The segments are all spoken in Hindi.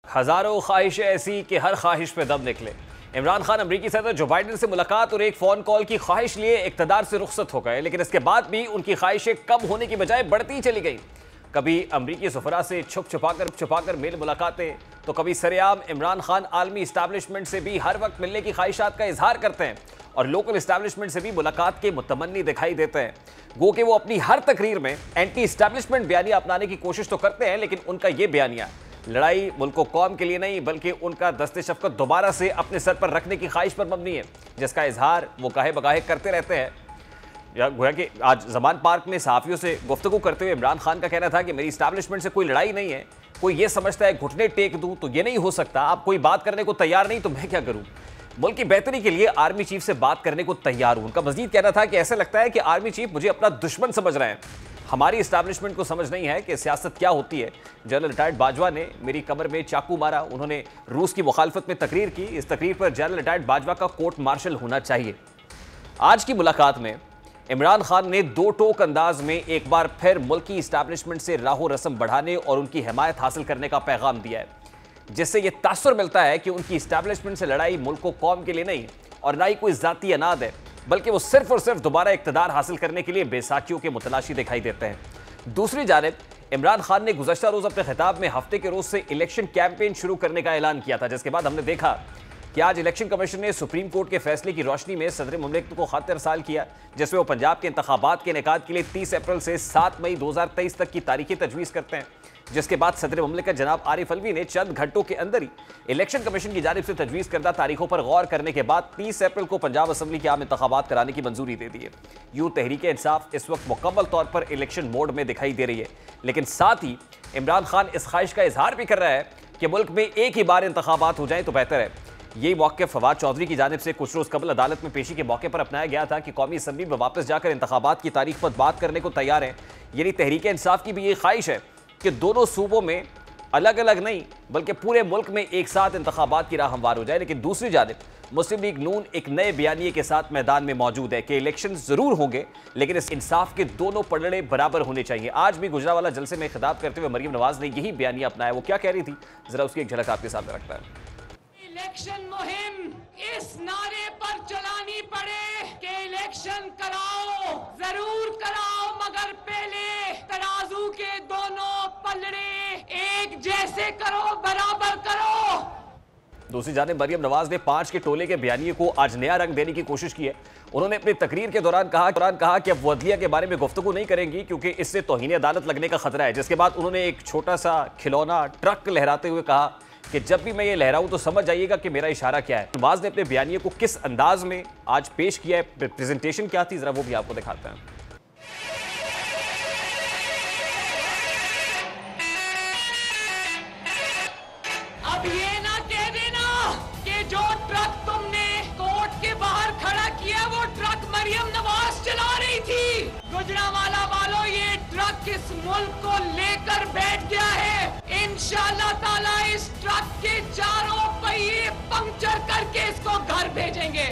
हजारों ख्वाहिशें ऐसी कि हर ख्वाहिश पे दम निकले। इमरान खान अमरीकी सदर जो बाइडन से मुलाकात और एक फोन कॉल की ख्वाहिश लिए इक़्तिदार से रुखसत हो गए, लेकिन इसके बाद भी उनकी ख्वाहिशें कम होने की बजाय बढ़ती चली गई। कभी अमरीकी सफरा से छुप छुपाकर मेल मुलाकातें, तो कभी सरेआम इमरान खान आलमी इस्टेब्लिशमेंट से भी हर वक्त मिलने की ख्वाहिशात का इजहार करते हैं और लोकल इस्टेब्लिशमेंट से भी मुलाकात के मुतमन्नी दिखाई देते हैं। गो कि वो अपनी हर तकरीर में एंटी इस्टेब्लिशमेंट बयानिया अपनाने की कोशिश तो करते हैं, लेकिन उनका ये बयानिया लड़ाई मुल्क कौम के लिए नहीं बल्कि उनका दस्ते शफ़क़त दोबारा से अपने सर पर रखने की ख्वाहिश पर मबनी है, जिसका इजहार वो काहे बगाहे करते रहते हैं। गोया कि आज ज़मान पार्क में सहाफ़ियों से गुफ्तगू करते हुए इमरान खान का कहना था कि मेरी इस्टेब्लिशमेंट से कोई लड़ाई नहीं है, कोई ये समझता है घुटने टेक दूं तो ये नहीं हो सकता, आप कोई बात करने को तैयार नहीं तो मैं क्या करूं, मुल्क की बेहतरी के लिए आर्मी चीफ से बात करने को तैयार हूं। उनका मजीद कहना था कि ऐसा लगता है कि आर्मी चीफ मुझे अपना दुश्मन समझ रहे हैं। हमारी इस्टेब्लिशमेंट को समझ नहीं है कि सियासत क्या होती है। जनरल रिटायर्ड बाजवा ने मेरी कमर में चाकू मारा, उन्होंने रूस की मुखालफत में तकरीर की। इस तकरीर पर जनरल रिटायर्ड बाजवा का कोर्ट मार्शल होना चाहिए। आज की मुलाकात में इमरान खान ने दो टोक अंदाज में एक बार फिर मुल्क की इस्टेब्लिशमेंट से राहो रस्म बढ़ाने और उनकी हिमायत हासिल करने का पैगाम दिया है, जिससे यह तासुर मिलता है कि उनकी इस्टेब्लिशमेंट से लड़ाई मुल्क को कौम के लिए नहीं और ना ही कोई जाती अनाद है, बल्कि वो सिर्फ और सिर्फ दोबारा इक़्तिदार हासिल करने के लिए बेसाखियों के मुतलाशी दिखाई देते हैं। दूसरी जानिब इमरान खान ने गुज़श्ता रोज़ अपने खिताब में हफ्ते के रोज़ से इलेक्शन कैंपेन शुरू करने का ऐलान किया था, जिसके बाद हमने देखा कि आज इलेक्शन कमीशन ने सुप्रीम कोर्ट के फैसले की रोशनी में सदर मुमलिकत को खत इरसाल किया, जिसमें वो पंजाब के इंतखाबात के इनेकाद के लिए 30 अप्रैल से 7 मई 2023 तक की तारीखें तजवीज़ करते हैं। जिसके बाद सदर मुमलिकत जनाब आरिफ अलवी ने चंद घंटों के अंदर ही इलेक्शन कमीशन की जानिब से तजवीज़ करदा तारीखों पर गौर करने के बाद 30 अप्रैल को पंजाब असम्बली के आम इंतखाबात कराने की मंजूरी दे दी है। यूं तहरीक इंसाफ इस वक्त मुकम्मल तौर पर इलेक्शन मोड में दिखाई दे रही है, लेकिन साथ ही इमरान खान इस ख्वाहिश का इजहार भी कर रहा है कि मुल्क में एक ही बार इंतखाबात हो जाए तो बेहतर है। यही मौक़िफ़ फवाद चौधरी की जानिब से कुछ रोज़ कबल अदालत में पेशी के मौके पर अपनाया गया था कि कौमी असम्बली में वापस जाकर इंतखाबात की तारीख पर बात करने को तैयार है। यानी तहरीक इंसाफ की भी ये ख्वाहिश है कि दोनों सूबों में अलग अलग नहीं बल्कि पूरे मुल्क में एक साथ इंतखाबात की राह हमवार हो जाए। लेकिन दूसरी जानिब मुस्लिम लीग नून एक नए बयानिए के साथ मैदान में मौजूद है कि इलेक्शन ज़रूर होंगे, लेकिन इस इंसाफ के दोनों पलड़े बराबर होने चाहिए। आज भी गुजरावाला जलसे में खिताब करते हुए मरियम नवाज ने यही बयानिया अपनाया। वो क्या कह रही थी, जरा उसकी एक झलक आपके सामने रखता है। इलेक्शन मुहिम इस नारे पर चलानी पड़े कि इलेक्शन कराओ, जरूर कराओ, मगर पहले तराजू के दोनों पलड़े एक जैसे करो, बराबर करो। दूसरी जानिब मरियम नवाज ने 5 के टोले के बयानिए को आज नया रंग देने की कोशिश की है। उन्होंने अपनी तकरीर के दौरान कहा कि अब वो अदलिया के बारे में गुफ्तगू नहीं करेंगी क्योंकि इससे तौहीन अदालत लगने का खतरा है। जिसके बाद उन्होंने एक छोटा सा खिलौना ट्रक लहराते हुए कहा कि जब भी मैं ये लहराऊं तो समझ जाइएगा कि मेरा इशारा क्या है। नवाज ने अपने बयानिए को किस अंदाज में आज पेश किया है, प्रेजेंटेशन क्या थी, जरा वो भी आपको दिखाते हैं। अब ये ना कह देना कि जो ट्रक तुमने कोर्ट के बाहर खड़ा किया वो ट्रक मरियम नवाज चला रही थी। गुजरांवाला वालों, ये ट्रक इस मुल्क को लेकर बैठ गया है। इंशाअल्लाह ताला इस ट्रक के चारों पहिए पंक्चर करके इसको घर भेजेंगे।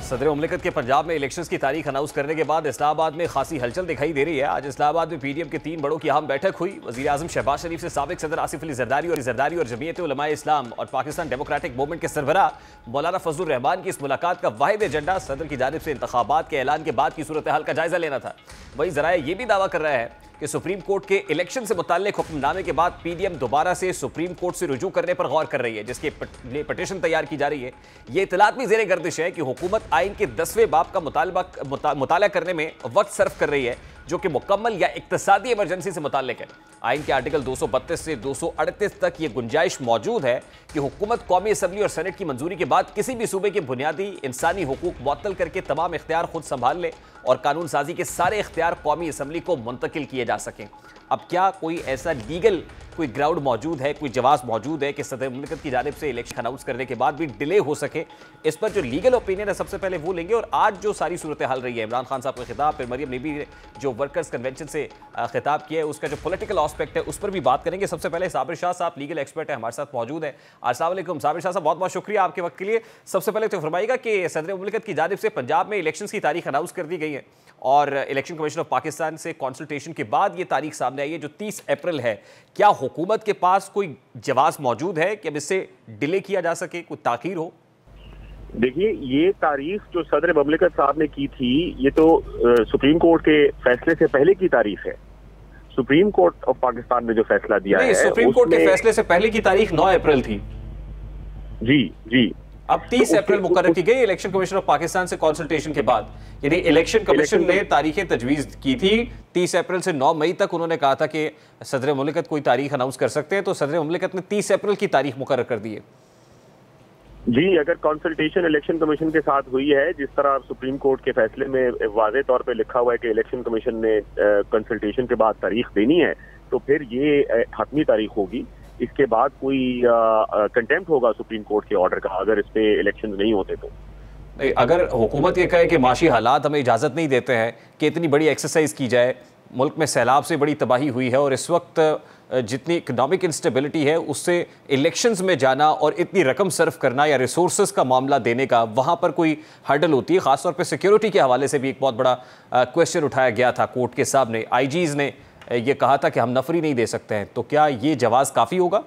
सदर मुमलिकत के पंजाब में इलेक्शंस की तारीख अनाउंस करने के बाद इस्लामाबाद में खासी हलचल दिखाई दे रही है। आज इस्लामाबाद में पीडीएम के 3 बड़ों की अहम बैठक हुई। वज़ीर आज़म शहबाज शरीफ से साबिक सदर आसिफ अली जरदारी और जमीयत उलमाए इस्लाम और पाकिस्तान डेमोक्रेटिक मूवमेंट के सरबराह मौलाना फजलुर रहमान की इस मुलाकात का वाहिद एजेंडा सदर की जानिब से इंतखाबात के ऐलान के बाद की सूरत हाल का जायजा लेना था। वही ज़राए ये भी दावा कर रहा है कि सुप्रीम कोर्ट के इलेक्शन से मुताल्लिक हुक्मनामे के बाद पीडीएम दोबारा से सुप्रीम कोर्ट से रुजू करने पर गौर कर रही है, जिसके लिए पटिशन तैयार की जा रही है। ये इतलात भी ज़ेरे गर्दिश है कि हुकूमत आइन के 10वें बाब का मुताला करने में वक्त सर्फ कर रही है, जो कि मुकम्मल या इक्तसादी इमरजेंसी से मुताल्लिक है। आइन के आर्टिकल 232 से 238 तक ये गुंजाइश मौजूद है कि हुकूमत कौमी असम्बली और सेनेट की मंजूरी के बाद किसी भी सूबे के बुनियादी इंसानी हुकूक मुअत्तल करके तमाम इख्तियार खुद संभाल ले और कानून साजी के सारे इख्तियार कौमी असम्बली को मुंतकिल किए जा सकें। अब क्या कोई ऐसा लीगल कोई ग्राउंड मौजूद है, कोई जवाब मौजूद है कि सदर मुमलिकत की जानिब से इलेक्शन अनाउंस करने के बाद भी डिले हो सके? इस पर जो लीगल ओपिनियन है सबसे पहले वो लेंगे। और आज जो सारी सूरत हाल रही है, इमरान खान साहब का खिताब, फिर मरियम नबी जो वर्कर्स कन्वेंशन से खिताब किया है, उसका जो पॉलिटिकल एस्पेक्ट है उस पर भी बात करेंगे। सबसे पहले साबिर शाह साहब लीगल एक्सपर्ट है, हमारे साथ मौजूद है। अस्सलाम वालेकुम साबिर शाह साहब, बहुत बहुत शुक्रिया आपके वक्त के लिए। सबसे पहले तो फरमाइएगा कि सदर मुमलिकत की जानिब से पंजाब में इलेक्शन की तारीख अनाउंस कर दी गई है और इलेक्शन कमीशन ऑफ पाकिस्तान से कंसल्टेशन के बाद ये तारीख सामने सामने आई है जो 30 अप्रैल है, क्या हुकूमत के पास कोई जवाब मौजूद है कि अब इससे डिले किया जा सके, कोई ताखीर हो? देखिए, ये तारीख जो सदर ममलिकत साहब ने की थी, ये तो सुप्रीम कोर्ट के फैसले से पहले की तारीख है। सुप्रीम कोर्ट ऑफ पाकिस्तान ने जो फैसला दिया है, सुप्रीम कोर्ट के फैसले से पहले की तारीख 9 अप्रैल थी। जी। अब 30 अप्रैल मुकर्रर की गई इलेक्शन कमीशन ऑफ पाकिस्तान से कंसल्टेशन के बाद। यानी इलेक्शन कमीशन ने तारीखें तजवीज की थी 30 अप्रैल से 9 मई तक। उन्होंने कहा था कि सदर मुमलिकत कोई तारीख अनाउंस कर सकते हैं, तो सदर मुमलिकत ने 30 अप्रैल की तारीख मुकर्रर कर दी है। जी, अगर कंसल्टेशन इलेक्शन कमीशन के साथ हुई है, जिस तरह सुप्रीम कोर्ट के फैसले में वाज़ेह तौर पे लिखा हुआ है कि इलेक्शन कमीशन ने कंसल्टेशन के बाद तारीख देनी है, तो फिर ये हतमी तारीख होगी। इसके बाद कोई कंटेम्प्ट होगा सुप्रीम कोर्ट के ऑर्डर का अगर इस पे इलेक्शन नहीं होते तो। अगर हुकूमत ये कहे कि माशी हालात हमें इजाज़त नहीं देते हैं कि इतनी बड़ी एक्सरसाइज की जाए, मुल्क में सैलाब से बड़ी तबाही हुई है और इस वक्त जितनी इकनॉमिक इंस्टेबिलिटी है उससे इलेक्शंस में जाना और इतनी रकम सर्व करना या रिसोर्सेज का मामला देने का, वहाँ पर कोई हर्डल होती है। ख़ासतौर पर सिक्योरिटी के हवाले से भी एक बहुत बड़ा क्वेश्चन उठाया गया था कोर्ट के सामने। आईजीज़ ने ये कहा था कि हम नफरी नहीं दे सकते हैं, तो क्या ये जवाब काफ़ी होगा?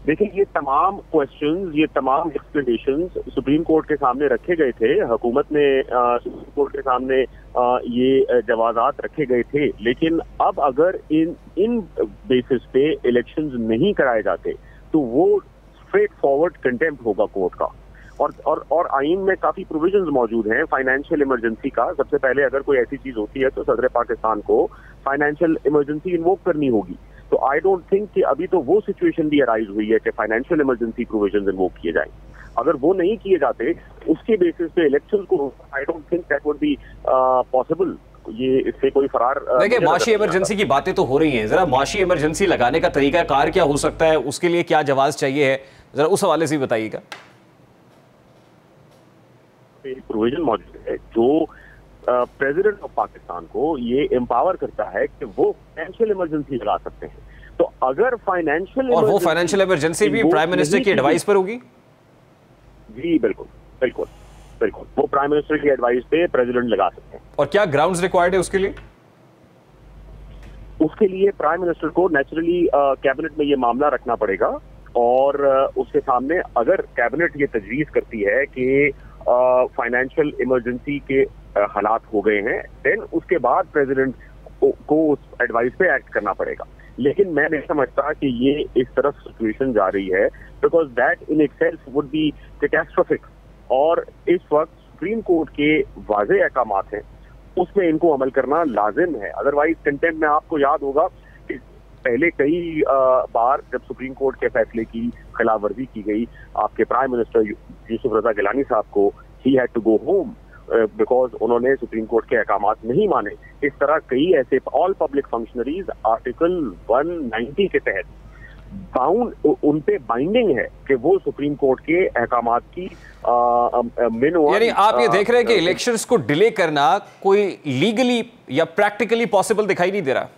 देखिए, ये तमाम क्वेश्चंस, ये तमाम एक्सप्लेनेशंस सुप्रीम कोर्ट के सामने रखे गए थे। हुकूमत ने सुप्रीम कोर्ट के सामने ये जवाबात रखे गए थे, लेकिन अब अगर इन बेसिस पे इलेक्शंस नहीं कराए जाते तो वो स्ट्रेट फॉरवर्ड कंटेम्प्ट होगा कोर्ट का। और आइन में काफी प्रोविजंस मौजूद हैं फाइनेंशियल इमरजेंसी का। सबसे पहले अगर कोई ऐसी चीज होती है तो सदर पाकिस्तान को फाइनेंशियल इमरजेंसी इन्वोक करनी होगी। तो आई डोंट थिंक कि अभी तो वो सिचुएशन भी अराइज हुई है कि फाइनेंशियल इमरजेंसी प्रोविजंस इन्वोक किए जाएं। अगर वो नहीं किए जाते उसके बेसिस पे इलेक्शन को, I don't think that would be possible. ये इससे कोई फरार देखिए, माशी इमरजेंसी की बातें तो हो रही हैं, जरा माशी इमरजेंसी लगाने का तरीका कार क्या हो सकता है, उसके लिए क्या जवाब चाहिए है, जरा उस हवाले से बताइएगा। प्रोविजन मौजूद है जो प्रेसिडेंट ऑफ पाकिस्तान को ये एम्पावर करता है कि वो फाइनेंशियल इमरजेंसी लगा सकते हैं। तो अगर फाइनेंशियल और वो फाइनेंशियल इमरजेंसी भी प्राइम मिनिस्टर की एडवाइस पर होगी? जी बिल्कुल, वो प्राइम मिनिस्टर की एडवाइस पे प्रेसिडेंट लगा सकते हैं। और क्या ग्राउंड्स रिक्वायर्ड है उसके लिए? उसके लिए प्राइम मिनिस्टर को नेचुरली कैबिनेट में ये मामला रखना पड़ेगा और उसके सामने अगर कैबिनेट ये तजवीज करती है कि फाइनेंशियल इमरजेंसी के हालात हो गए हैं, देन उसके बाद प्रेसिडेंट को उस एडवाइस पे एक्ट करना पड़ेगा। लेकिन मैं नहीं समझता कि ये इस तरफ सिचुएशन जा रही है, because that in itself would be catastrophic. और इस वक्त सुप्रीम कोर्ट के वाज़ेह अहकामात हैं, उसमें इनको अमल करना लाजिम है। अदरवाइज कंटेम्प्ट में आपको याद होगा कि पहले कई बार जब सुप्रीम कोर्ट के फैसले की खिलाफ वर्जी की गई, आपके प्राइम मिनिस्टर यूसुफ रजा गिलानी साहब को ही had to go home because उन्होंने सुप्रीम कोर्ट के अहकामात नहीं माने। इस तरह कई ऐसे ऑल पब्लिक फंक्शनरीज आर्टिकल 190 के तहत बाउंड, उन पे बाइंडिंग है कि वो सुप्रीम कोर्ट के अहकामात की यानी आप ये देख रहे हैं कि इलेक्शंस को डिले करना कोई लीगली या प्रैक्टिकली पॉसिबल दिखाई नहीं दे रहा।